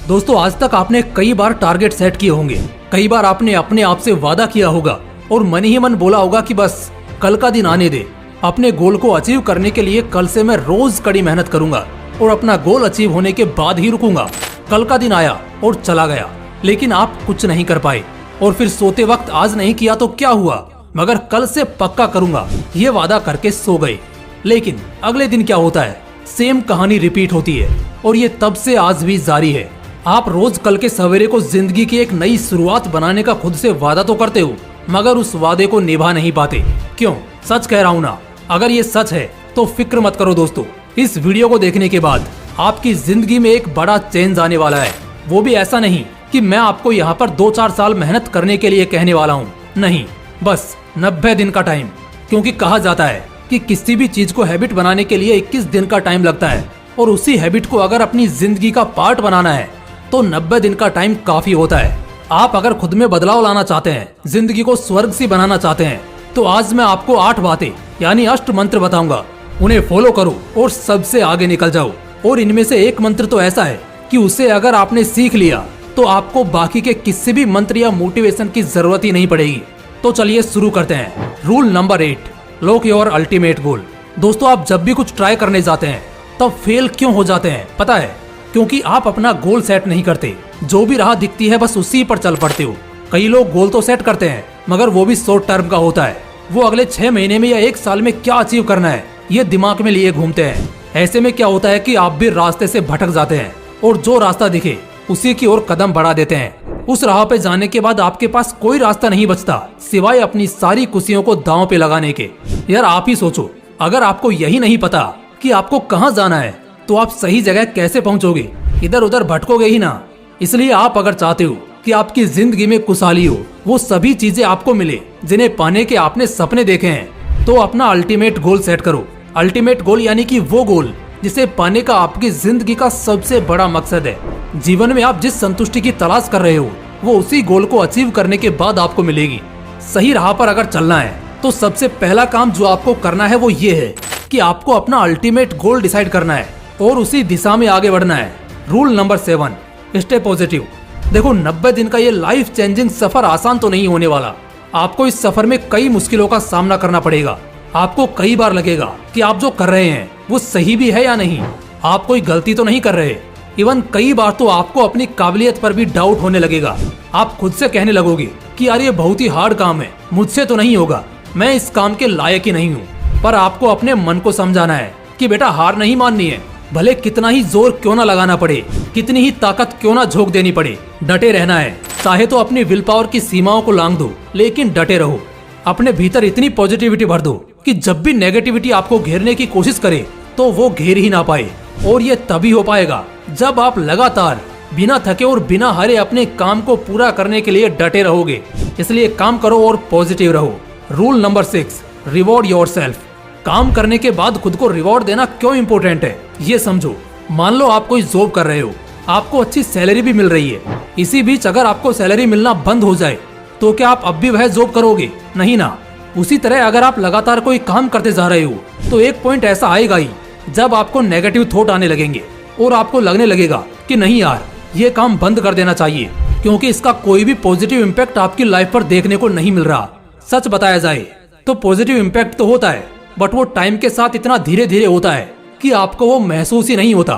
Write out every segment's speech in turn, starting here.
दोस्तों आज तक आपने कई बार टारगेट सेट किए होंगे, कई बार आपने अपने आप से वादा किया होगा और मन ही मन बोला होगा कि बस कल का दिन आने दे, अपने गोल को अचीव करने के लिए कल से मैं रोज कड़ी मेहनत करूंगा और अपना गोल अचीव होने के बाद ही रुकूंगा। कल का दिन आया और चला गया, लेकिन आप कुछ नहीं कर पाए और फिर सोते वक्त आज नहीं किया तो क्या हुआ, मगर कल से पक्का करूंगा ये वादा करके सो गए। लेकिन अगले दिन क्या होता है, सेम कहानी रिपीट होती है और ये तब से आज भी जारी है। आप रोज कल के सवेरे को जिंदगी की एक नई शुरुआत बनाने का खुद से वादा तो करते हो, मगर उस वादे को निभा नहीं पाते। क्यों? सच कह रहा हूँ ना। अगर ये सच है तो फिक्र मत करो दोस्तों, इस वीडियो को देखने के बाद आपकी जिंदगी में एक बड़ा चेंज आने वाला है। वो भी ऐसा नहीं कि मैं आपको यहाँ पर 2-4 साल मेहनत करने के लिए कहने वाला हूँ, नहीं, बस 90 दिन का टाइम। क्योंकि कहा जाता है कि किसी भी चीज को हैबिट बनाने के लिए 21 दिन का टाइम लगता है और उसी हैबिट को अगर अपनी जिंदगी का पार्ट बनाना है तो 90 दिन का टाइम काफी होता है। आप अगर खुद में बदलाव लाना चाहते हैं, जिंदगी को स्वर्ग सी बनाना चाहते हैं, तो आज मैं आपको 8 बातें यानी अष्ट मंत्र बताऊंगा। उन्हें फॉलो करो और सबसे आगे निकल जाओ। और इनमें से एक मंत्र तो ऐसा है कि उसे अगर आपने सीख लिया तो आपको बाकी के किसी भी मंत्र या मोटिवेशन की जरूरत ही नहीं पड़ेगी। तो चलिए शुरू करते हैं। Rule number 8, lock your ultimate goal. दोस्तों आप जब भी कुछ ट्राई करने जाते हैं तब फेल क्यों हो जाते हैं पता है? क्योंकि आप अपना गोल सेट नहीं करते, जो भी राह दिखती है बस उसी पर चल पड़ते हो। कई लोग गोल तो सेट करते हैं मगर वो भी शॉर्ट टर्म का होता है। वो अगले 6 महीने में या 1 साल में क्या अचीव करना है ये दिमाग में लिए घूमते हैं। ऐसे में क्या होता है कि आप भी रास्ते से भटक जाते हैं और जो रास्ता दिखे उसी की ओर कदम बढ़ा देते हैं। उस राह पे जाने के बाद आपके पास कोई रास्ता नहीं बचता सिवाय अपनी सारी खुशियों को दांव पे लगाने के। यार आप ही सोचो, अगर आपको यही नहीं पता कि आपको कहाँ जाना है तो आप सही जगह कैसे पहुँचोगे? इधर उधर भटकोगे ही ना। इसलिए आप अगर चाहते हो कि आपकी जिंदगी में खुशहाली हो, वो सभी चीजें आपको मिले जिन्हें पाने के आपने सपने देखे हैं, तो अपना अल्टीमेट गोल सेट करो। अल्टीमेट गोल यानी कि वो गोल जिसे पाने का आपकी जिंदगी का सबसे बड़ा मकसद है। जीवन में आप जिस संतुष्टि की तलाश कर रहे हो वो उसी गोल को अचीव करने के बाद आपको मिलेगी। सही राह पर अगर चलना है तो सबसे पहला काम जो आपको करना है वो ये है कि आपको अपना अल्टीमेट गोल डिसाइड करना है और उसी दिशा में आगे बढ़ना है। Rule number 7, stay positive. देखो 90 दिन का ये लाइफ चेंजिंग सफर आसान तो नहीं होने वाला। आपको इस सफर में कई मुश्किलों का सामना करना पड़ेगा। आपको कई बार लगेगा कि आप जो कर रहे हैं वो सही भी है या नहीं, आप कोई गलती तो नहीं कर रहे। इवन कई बार तो आपको अपनी काबिलियत पर भी डाउट होने लगेगा। आप खुद से कहने लगोगे कि यार ये बहुत ही हार्ड काम है, मुझसे तो नहीं होगा, मैं इस काम के लायक ही नहीं हूँ। पर आपको अपने मन को समझाना है कि बेटा हार नहीं माननी है, भले कितना ही जोर क्यों ना लगाना पड़े, कितनी ही ताकत क्यों ना झोंक देनी पड़े, डटे रहना है। चाहे तो अपनी विल पावर की सीमाओं को लांघ दो, लेकिन डटे रहो। अपने भीतर इतनी पॉजिटिविटी भर दो कि जब भी नेगेटिविटी आपको घेरने की कोशिश करे तो वो घेर ही ना पाए। और ये तभी हो पाएगा जब आप लगातार बिना थके और बिना हारे अपने काम को पूरा करने के लिए डटे रहोगे। इसलिए काम करो और पॉजिटिव रहो। Rule number 6, reward yourself. काम करने के बाद खुद को रिवॉर्ड देना क्यों इम्पोर्टेंट है ये समझो। मान लो आप कोई जॉब कर रहे हो, आपको अच्छी सैलरी भी मिल रही है। इसी बीच अगर आपको सैलरी मिलना बंद हो जाए तो क्या आप अब भी वह जॉब करोगे? नहीं ना। उसी तरह अगर आप लगातार कोई काम करते जा रहे हो तो एक पॉइंट ऐसा आएगा ही जब आपको नेगेटिव थॉट आने लगेंगे और आपको लगने लगेगा कि नहीं यार ये काम बंद कर देना चाहिए, क्योंकि इसका कोई भी पॉजिटिव इम्पैक्ट आपकी लाइफ पर देखने को नहीं मिल रहा। सच बताया जाए तो पॉजिटिव इम्पैक्ट तो होता है, बट वो टाइम के साथ इतना धीरे धीरे होता है कि आपको वो महसूस ही नहीं होता।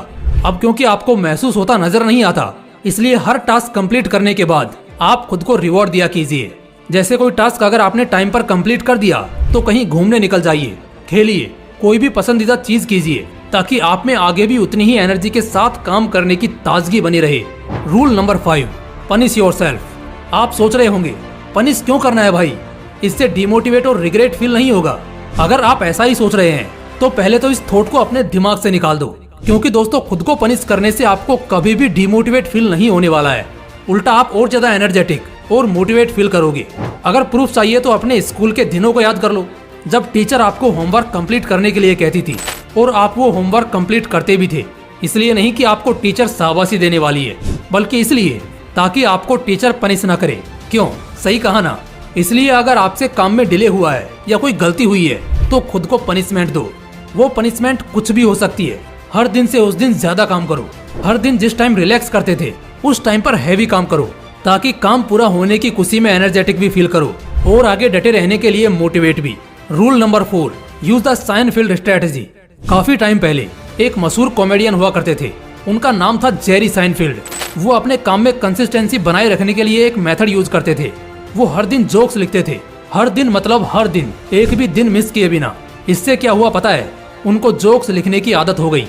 अब क्योंकि आपको महसूस होता नजर नहीं आता, इसलिए हर टास्क कंप्लीट करने के बाद आप खुद को रिवॉर्ड दिया कीजिए। जैसे कोई टास्क अगर आपने टाइम पर कंप्लीट कर दिया तो कहीं घूमने निकल जाइए, खेलिए, कोई भी पसंदीदा चीज कीजिए, ताकि आप में आगे भी उतनी ही एनर्जी के साथ काम करने की ताजगी बनी रहे। Rule number 5, punish yourself. आप सोच रहे होंगे पनिश क्यों करना है भाई, इससे डिमोटिवेट और रिग्रेट फील नहीं होगा। अगर आप ऐसा ही सोच रहे हैं तो पहले तो इस थॉट को अपने दिमाग से निकाल दो, क्योंकि दोस्तों खुद को पनिश करने से आपको कभी भी डिमोटिवेट फील नहीं होने वाला है। उल्टा आप और ज्यादा एनर्जेटिक और मोटिवेट फील करोगे। अगर प्रूफ चाहिए तो अपने स्कूल के दिनों को याद कर लो, जब टीचर आपको होमवर्क कंप्लीट करने के लिए कहती थी और आप वो होमवर्क कंप्लीट करते भी थे। इसलिए नहीं कि आपको टीचर शाबाशी देने वाली है, बल्कि इसलिए ताकि आपको टीचर पनिश ना करे। क्यों? सही कहा ना। इसलिए अगर आपसे काम में डिले हुआ है या कोई गलती हुई है तो खुद को पनिशमेंट दो। वो पनिशमेंट कुछ भी हो सकती है। हर दिन से उस दिन ज्यादा काम करो। हर दिन जिस टाइम रिलैक्स करते थे उस टाइम पर हैवी काम करो ताकि काम पूरा होने की खुशी में एनर्जेटिक भी फील करो और आगे डटे रहने के लिए मोटिवेट भी। Rule number 4, use the Seinfeld strategy. काफी टाइम पहले एक मशहूर कॉमेडियन हुआ करते थे, उनका नाम था जेरी साइनफील्ड। वो अपने काम में कंसिस्टेंसी बनाए रखने के लिए एक मेथड यूज करते थे। वो हर दिन जोक्स लिखते थे, हर दिन मतलब हर दिन, एक भी दिन मिस किए बिना। इससे क्या हुआ पता है, उनको जोक्स लिखने की आदत हो गई।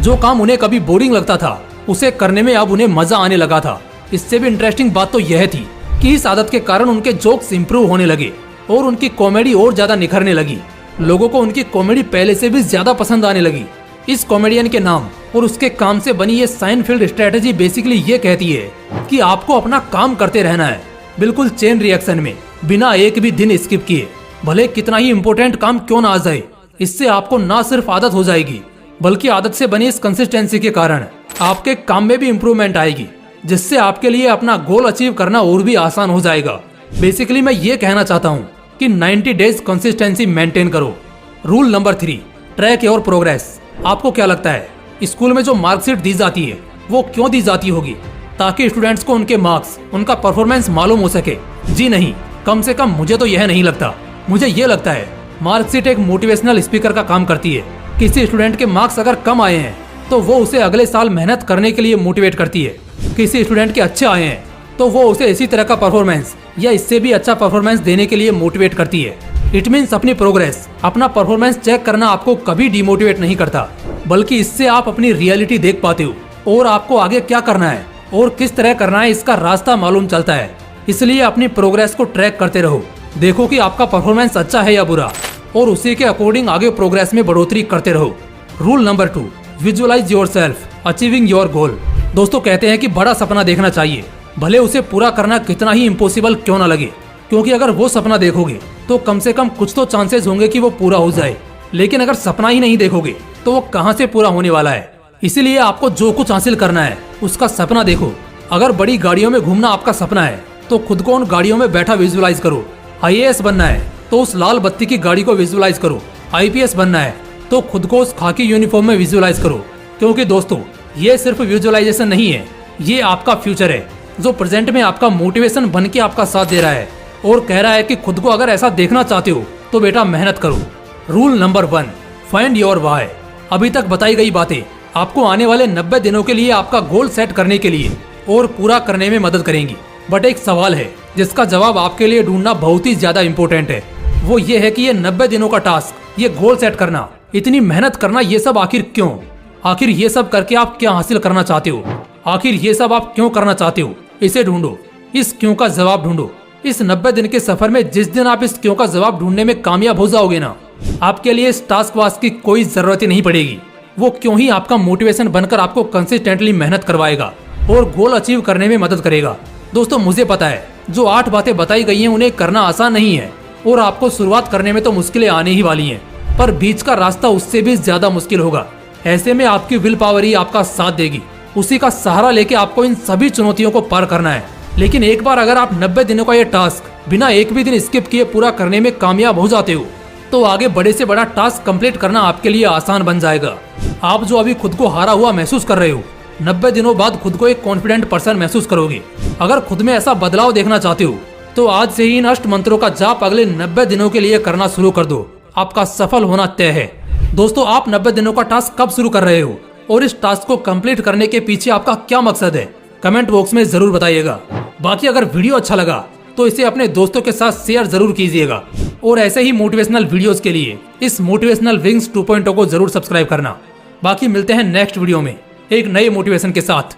जो काम उन्हें कभी बोरिंग लगता था उसे करने में अब उन्हें मजा आने लगा था। इससे भी इंटरेस्टिंग बात तो यह थी कि इस आदत के कारण उनके जोक्स इंप्रूव होने लगे और उनकी कॉमेडी और ज्यादा निखरने लगी। लोगों को उनकी कॉमेडी पहले से भी ज्यादा पसंद आने लगी। इस कॉमेडियन के नाम और उसके काम से बनी ये साइनफील्ड स्ट्रेटेजी बेसिकली ये कहती है कि आपको अपना काम करते रहना है, बिल्कुल चेन रिएक्शन में, बिना एक भी दिन स्किप किए, भले कितना ही इम्पोर्टेंट काम क्यों ना आ जाए। इससे आपको ना सिर्फ आदत हो जाएगी बल्कि आदत से बनी इस कंसिस्टेंसी के कारण आपके काम में भी इम्प्रूवमेंट आएगी, जिससे आपके लिए अपना गोल अचीव करना और भी आसान हो जाएगा। बेसिकली मैं ये कहना चाहता हूँ कि 90 डेज कंसिस्टेंसी मेंटेन करो। Rule number 3, track your progress. आपको क्या लगता है स्कूल में जो मार्कशीट दी जाती है वो क्यों दी जाती होगी? ताकि स्टूडेंट्स को उनके मार्क्स, उनका परफॉर्मेंस मालूम हो सके? जी नहीं, कम से कम मुझे तो यह नहीं लगता। मुझे ये लगता है मार्कशीट एक मोटिवेशनल स्पीकर का काम करती है। किसी स्टूडेंट के मार्क्स अगर कम आए हैं तो वो उसे अगले साल मेहनत करने के लिए मोटिवेट करती है। किसी स्टूडेंट के अच्छे आए हैं तो वो उसे इसी तरह का परफॉर्मेंस या इससे भी अच्छा परफॉर्मेंस देने के लिए मोटिवेट करती है। इट मीन्स अपनी प्रोग्रेस, अपना परफॉर्मेंस चेक करना आपको कभी डिमोटिवेट नहीं करता, बल्कि इससे आप अपनी रियलिटी देख पाते हो और आपको आगे क्या करना है और किस तरह करना है इसका रास्ता मालूम चलता है। इसलिए अपनी प्रोग्रेस को ट्रैक करते रहो, देखो कि आपका परफॉर्मेंस अच्छा है या बुरा, और उसी के अकॉर्डिंग आगे प्रोग्रेस में बढ़ोतरी करते रहो। Rule number 2, visualize yourself achieving your goal. दोस्तों कहते हैं कि बड़ा सपना देखना चाहिए, भले उसे पूरा करना कितना ही इम्पॉसिबल क्यों ना लगे, क्योंकि अगर वो सपना देखोगे तो कम से कम कुछ तो चांसेस होंगे कि वो पूरा हो जाए। लेकिन अगर सपना ही नहीं देखोगे तो वो कहाँ से पूरा होने वाला है। इसीलिए आपको जो कुछ हासिल करना है उसका सपना देखो। अगर बड़ी गाड़ियों में घूमना आपका सपना है तो खुद को उन गाड़ियों में बैठा विजुअलाइज करो। IAS बनना है तो उस लाल बत्ती की गाड़ी को विजुअलाइज करो। IPS बनना है तो खुद को उस खाकी यूनिफॉर्म में विजुअलाइज करो। क्योंकि दोस्तों ये सिर्फ विजुअलाइजेशन नहीं है, ये आपका फ्यूचर है जो प्रेजेंट में आपका मोटिवेशन बन के आपका साथ दे रहा है और कह रहा है कि खुद को अगर ऐसा देखना चाहते हो तो बेटा मेहनत करो। Rule number 1, find your why. अभी तक बताई गई बातें आपको आने वाले 90 दिनों के लिए आपका गोल सेट करने के लिए और पूरा करने में मदद करेंगी। बट एक सवाल है जिसका जवाब आपके लिए ढूंढना बहुत ही ज्यादा इम्पोर्टेंट है। वो ये है कि ये 90 दिनों का टास्क, ये गोल सेट करना, इतनी मेहनत करना, ये सब आखिर क्यों? आखिर ये सब करके आप क्या हासिल करना चाहते हो? आखिर ये सब आप क्यों करना चाहते हो? इसे ढूंढो, इस क्यों का जवाब ढूंढो। इस 90 दिन के सफर में जिस दिन आप इस क्यों का जवाब ढूंढने में कामयाब हो जाओगे ना, आपके लिए इस टास्क वास्क की कोई जरूरत ही नहीं पड़ेगी। वो क्यों ही आपका मोटिवेशन बनकर आपको कंसिस्टेंटली मेहनत करवाएगा और गोल अचीव करने में मदद करेगा। दोस्तों मुझे पता है जो 8 बातें बताई गई हैं उन्हें करना आसान नहीं है और आपको शुरुआत करने में तो मुश्किलें आने ही वाली हैं, पर बीच का रास्ता उससे भी ज्यादा मुश्किल होगा। ऐसे में आपकी विल पावर ही आपका साथ देगी, उसी का सहारा लेके आपको इन सभी चुनौतियों को पार करना है। लेकिन एक बार अगर आप 90 दिनों का ये टास्क बिना एक भी दिन स्किप किए पूरा करने में कामयाब हो जाते हो तो आगे बड़े से बड़ा टास्क कंप्लीट करना आपके लिए आसान बन जाएगा। आप जो अभी खुद को हारा हुआ महसूस कर रहे हो, 90 दिनों बाद खुद को एक कॉन्फिडेंट पर्सन महसूस करोगे। अगर खुद में ऐसा बदलाव देखना चाहते हो तो आज से ही इन अष्ट मंत्रों का जाप अगले 90 दिनों के लिए करना शुरू कर दो। आपका सफल होना तय है। दोस्तों आप 90 दिनों का टास्क कब शुरू कर रहे हो और इस टास्क को कंप्लीट करने के पीछे आपका क्या मकसद है? कमेंट बॉक्स में जरूर बताइएगा। बाकी अगर वीडियो अच्छा लगा तो इसे अपने दोस्तों के साथ शेयर जरूर कीजिएगा और ऐसे ही मोटिवेशनल वीडियोस के लिए इस मोटिवेशनल विंग्स 2.0 को जरूर सब्सक्राइब करना। बाकी मिलते हैं नेक्स्ट वीडियो में एक नए मोटिवेशन के साथ।